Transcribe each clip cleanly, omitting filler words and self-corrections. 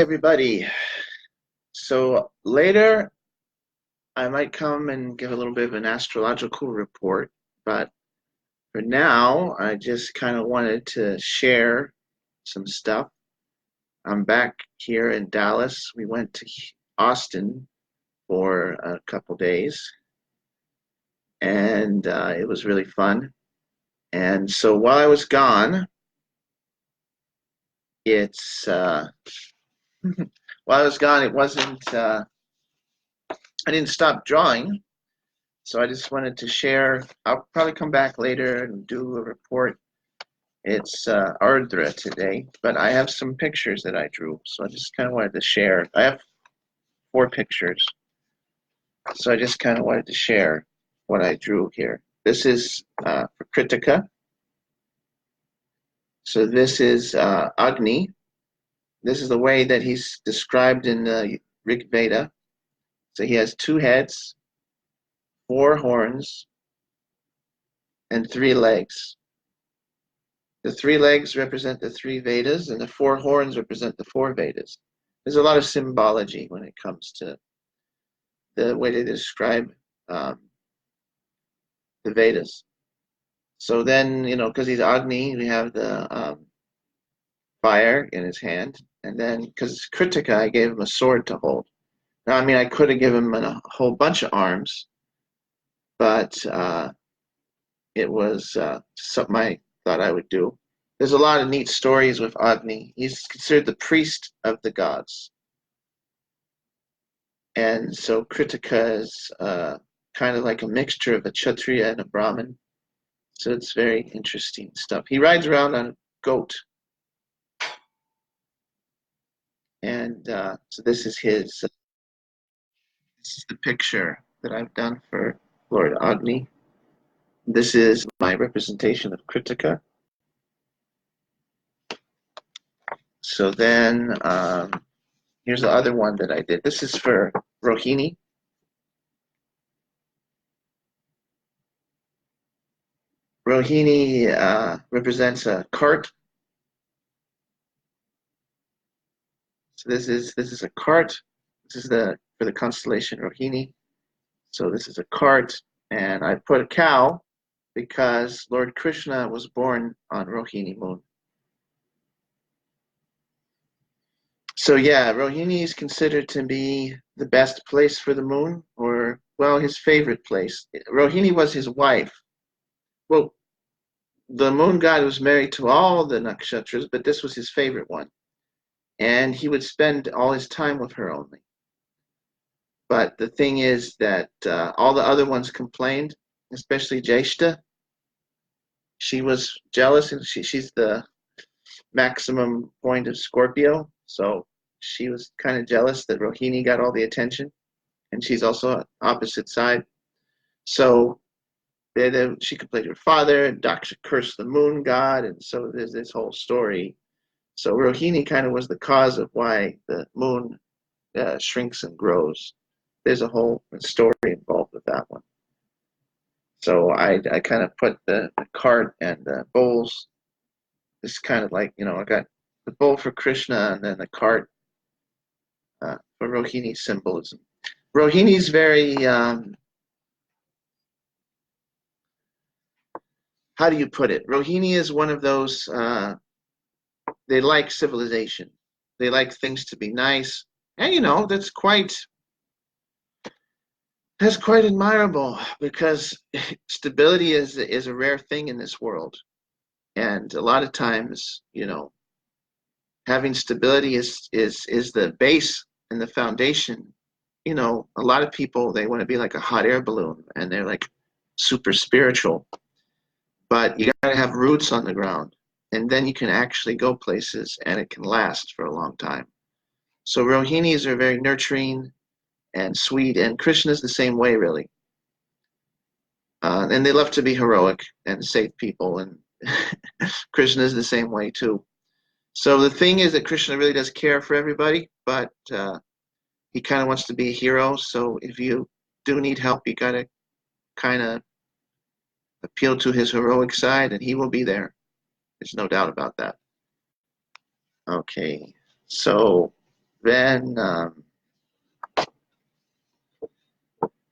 everybody. So later I might come and give a little bit of an astrological report, but for now I just kind of wanted to share some stuff. I'm back here in Dallas. We went to Austin for a couple days, and it was really fun. And so while I was gone, it's while I was gone, it wasn't. I didn't stop drawing. So I just wanted to share. I'll probably come back later and do a report. It's Ardra today, but I have some pictures that I drew. So I just kind of wanted to share. I have 4 pictures. So I just kind of wanted to share what I drew here. This is for Kritika. So this is Agni. This is the way that he's described in the Rig Veda. So he has 2 heads, 4 horns, and 3 legs. The 3 legs represent the 3 Vedas, and the 4 horns represent the 4 Vedas. There's a lot of symbology when it comes to the way they describe the Vedas. So then, because he's Agni, we have the fire in his hand. And then, because Kritika, I gave him a sword to hold. Now, I mean, I could have given him a whole bunch of arms, but it was something I thought I would do. There's a lot of neat stories with Agni. He's considered the priest of the gods. And so Kritika is kind of like a mixture of a Kshatriya and a Brahmin. So it's very interesting stuff. He rides around on a goat. And so this is the picture that I've done for Lord Agni. This is my representation of Kritika. So then here's the other one that I did. This is for Rohini. Rohini represents a cart. So this is a cart. This is for the constellation Rohini. So this is a cart, and I put a cow because Lord Krishna was born on Rohini moon. So yeah, Rohini is considered to be the best place for the moon, or well, his favorite place. Rohini was his wife. Well, the moon god was married to all the Nakshatras, but this was his favorite one. And he would spend all his time with her only. But the thing is that all the other ones complained, especially Jeshta. She was jealous, and she's the maximum point of Scorpio. So she was kind of jealous that Rohini got all the attention, and she's also opposite side. So she complained to her father, and Daksha cursed the moon god, and so there's this whole story. So Rohini kind of was the cause of why the moon shrinks and grows. There's a whole story involved with that one. So I kind of put the cart and the bowls. It's kind of like, I got the bowl for Krishna and then the cart for Rohini symbolism. Rohini's very, how do you put it? Rohini is one of those, they like civilization. They like things to be nice. And, that's quite admirable because stability is a rare thing in this world. And a lot of times, having stability is the base and the foundation. A lot of people, they want to be like a hot air balloon and they're like super spiritual. But you got to have roots on the ground, and then you can actually go places and it can last for a long time. So Rohinis are very nurturing and sweet, and Krishna's the same way, really. And they love to be heroic and save people, and Krishna's the same way too. So the thing is that Krishna really does care for everybody, but he kind of wants to be a hero. So if you do need help, you got to kind of appeal to his heroic side, and he will be there. There's no doubt about that. Okay, so Then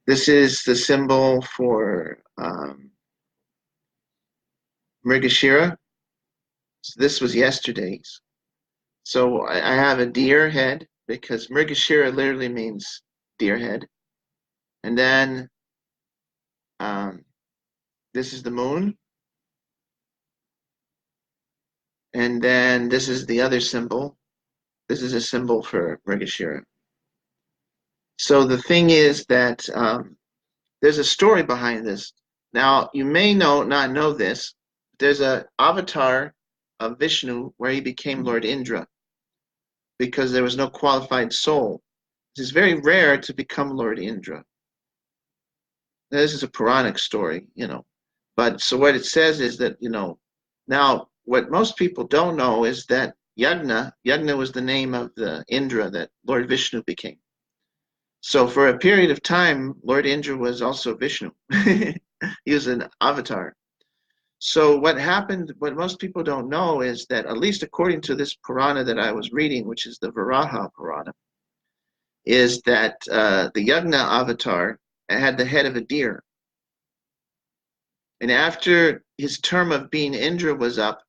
this is the symbol for Mrigashira. So this was yesterday's. So I have a deer head because Mrigashira literally means deer head. And then this is the moon. And then this is the other symbol. This is a symbol for Mrigashira. So the thing is that there's a story behind this. Now, you may not know this. There's an avatar of Vishnu where he became Lord Indra because there was no qualified soul. It is very rare to become Lord Indra. Now, this is a Puranic story, But so what it says is that, now what most people don't know is that Yagna was the name of the Indra that Lord Vishnu became. So for a period of time, Lord Indra was also Vishnu. He was an avatar. So what happened, what most people don't know is that, at least according to this Purana that I was reading, which is the Varaha Purana, is that the Yagna avatar had the head of a deer. And after his term of being Indra was up,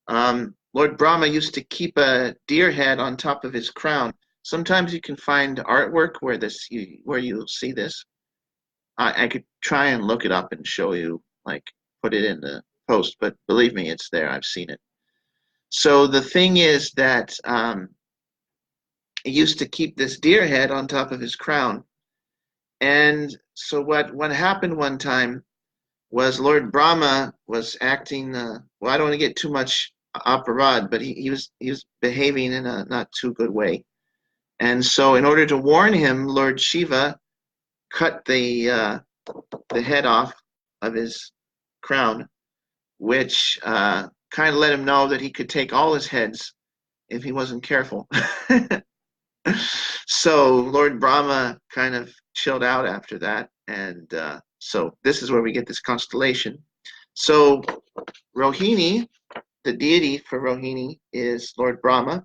Lord Brahma used to keep a deer head on top of his crown. Sometimes you can find artwork where you'll see this. I could try and look it up and show you, like put it in the post, but believe me, it's there. I've seen it. So the thing is that he used to keep this deer head on top of his crown. And so what happened one time was Lord Brahma was acting, well, I don't want to get too much aparad, but he was behaving in a not too good way. And so in order to warn him, Lord Shiva cut the head off of his crown, which kind of let him know that he could take all his heads if he wasn't careful. So Lord Brahma kind of chilled out after that. And so this is where we get this constellation. So Rohini, the deity for Rohini, is Lord Brahma.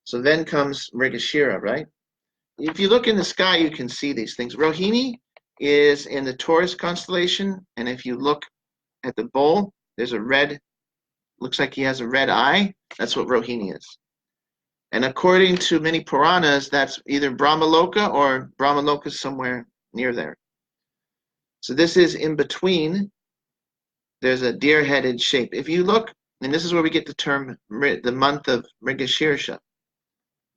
So then comes Mrigashira, right? If you look in the sky, you can see these things. Rohini is in the Taurus constellation. And if you look at the bull, there's a red, looks like he has a red eye. That's what Rohini is. And according to many Puranas, that's either Brahmaloka or Brahmaloka somewhere near there. So this is in between. There's a deer-headed shape. If you look, and this is where we get the term, the month of Mrigashirsha.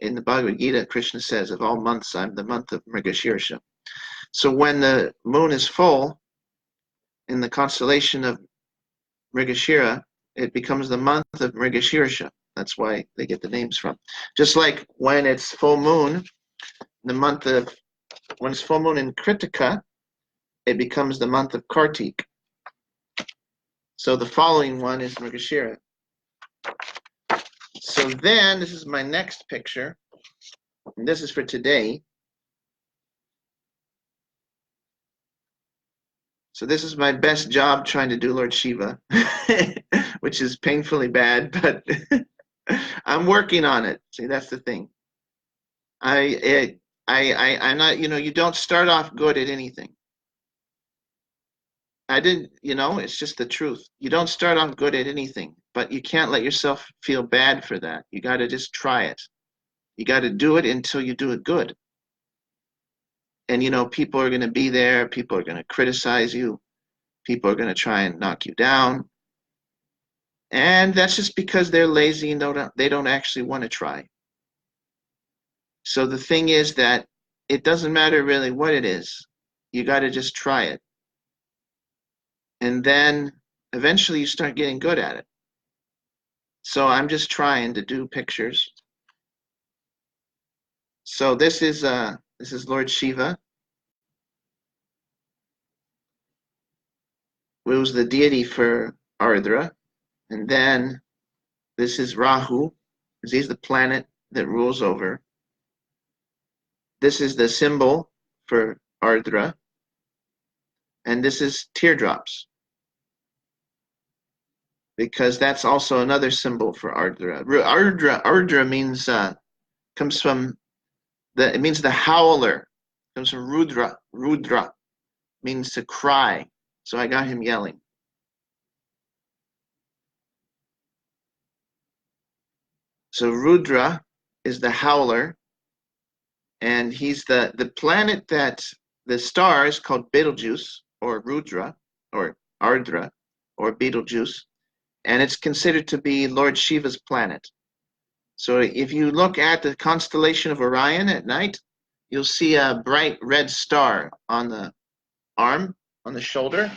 In the Bhagavad Gita, Krishna says, of all months, I'm the month of Mrigashirsha. So when the moon is full in the constellation of Mrigashira, it becomes the month of Mrigashirsha. That's why they get the names from. Just like when it's full moon, when it's full moon in Kritika, it becomes the month of Kartik. So the following one is Mrigashira. So then, this is my next picture, and this is for today. So this is my best job trying to do Lord Shiva, which is painfully bad, but I'm working on it. See, that's the thing. I'm not, you don't start off good at anything. I didn't, it's just the truth. You don't start off good at anything, but you can't let yourself feel bad for that. You got to just try it. You got to do it until you do it good. And, people are going to be there. People are going to criticize you. People are going to try and knock you down. And that's just because they're lazy and they don't actually want to try. So the thing is that it doesn't matter really what it is. You got to just try it. And then eventually you start getting good at it. So I'm just trying to do pictures. So this is Lord Shiva, who was the deity for Ardra. And then this is Rahu, because he's the planet that rules over. This is the symbol for Ardra. And this is teardrops, because that's also another symbol for Ardra. Ardra means Comes from it means the howler. Comes from Rudra. Rudra means to cry. So I got him yelling. So Rudra is the howler, and he's the planet that the star is called Betelgeuse or Rudra or Ardra or Betelgeuse, and it's considered to be Lord Shiva's planet. So if you look at the constellation of Orion at night, you'll see a bright red star on the arm, on the shoulder,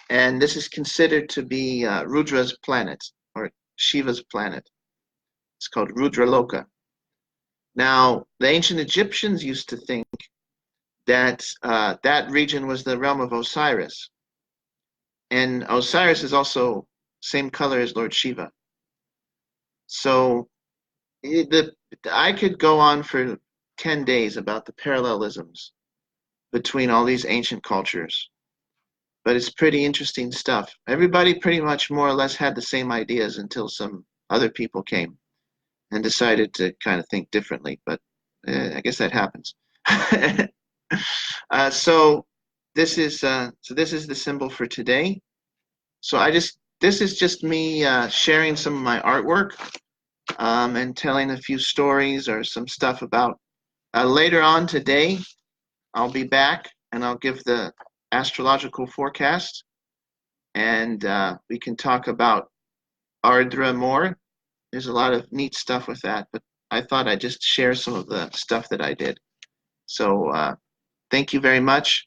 and this is considered to be Rudra's planet or Shiva's planet. It's called Rudraloka. Now, the ancient Egyptians used to think that that region was the realm of Osiris, and Osiris is also same color as Lord Shiva. So I could go on for 10 days about the parallelisms between all these ancient cultures, but it's pretty interesting stuff. Everybody pretty much more or less had the same ideas until some other people came and decided to kind of think differently, but I guess that happens. So this is the symbol for today. So this is just me sharing some of my artwork and telling a few stories or some stuff about. Later on today, I'll be back and I'll give the astrological forecast, and we can talk about Ardra more. There's a lot of neat stuff with that, but I thought I'd just share some of the stuff that I did. So thank you very much.